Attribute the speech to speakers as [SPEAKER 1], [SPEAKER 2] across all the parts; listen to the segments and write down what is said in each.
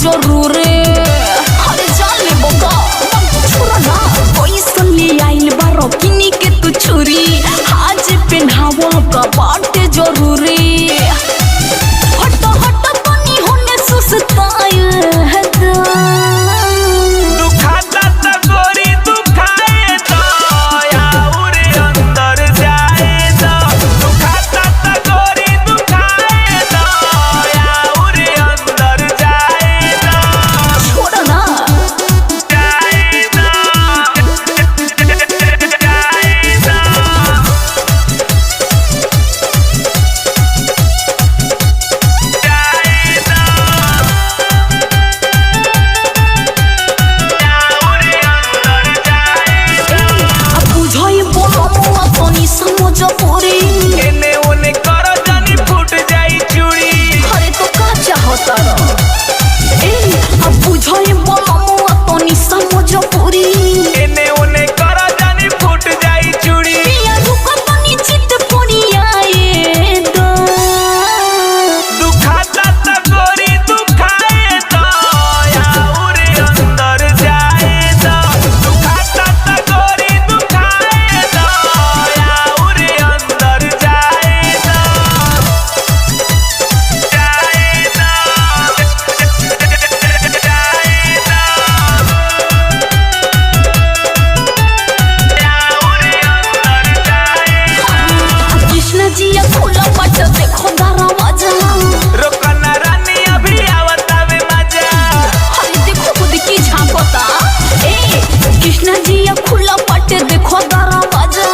[SPEAKER 1] जरूरी। अरे जान ले बोका छोड़ा ना पैसा ले आइल बारो किनी के तू छुरी आज पहनावा का बाटे जरूरी। हट हट तनी होने सुस्ताए है
[SPEAKER 2] दुखाता त गोरी दुखाए तो यार अंदर जाए तो दुखाता त गोरी दुखाए तो यार अंदर जाए तो
[SPEAKER 1] छोड़ा ना
[SPEAKER 2] जाए
[SPEAKER 1] अब बुझाई बोलो मुआ तनी समझ पूरी।
[SPEAKER 2] एने ओने कर जानी फूट जाई चूड़ी।
[SPEAKER 1] अरे तो का चाहता अब बुझाई बोलो मुआ तनी समझ पूरी।
[SPEAKER 2] एने ओने कर जानी फूट जाई चूड़ी।
[SPEAKER 1] पिया रुको तनी चित पूरी आए दो।
[SPEAKER 2] दुखाता त गोरी दुखाए तो यार अंदर जाए तो दुखाता त गोरी दुखाए तो यार अंदर जाए
[SPEAKER 1] कृष्ण जी या खुला पट देखो दरवाजा।
[SPEAKER 2] रोकना रानी अभी आवतावे मजा।
[SPEAKER 1] अरे देखो खुद की झांकता कृष्ण जी या खुला पट देखो दरवाजा।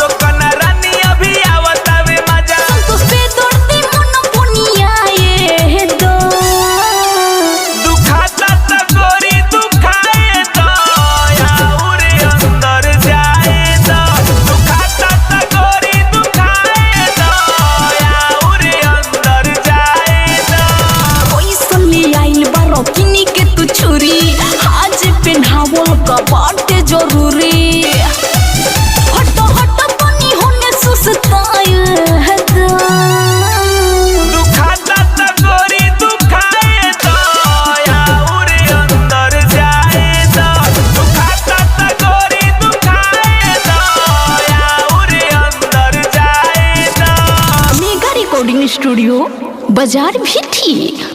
[SPEAKER 2] रोकना रानी अभी आवतावे मजा।
[SPEAKER 1] संतोष पे दौड़ते मन पुनियाए दो।
[SPEAKER 2] दुखाता त गोरी दुखाए तो यार अंदर जाए तो दुखाता त गोरी दुखाए तो यार अंदर जाए तो
[SPEAKER 1] पैसा ले आइल बारो किनी के तू छुरी आज पहनावल का बाटे जरूरी। हट हट तनी होने सुस्ताए है
[SPEAKER 2] दुखाता त गोरी दुखाए तो यार अंदर जाए तो दुखाता त गोरी दुखाए तो यार अंदर जाए तो
[SPEAKER 1] मेगा रिकॉर्डिंग स्टूडियो बाजार भी ठीक।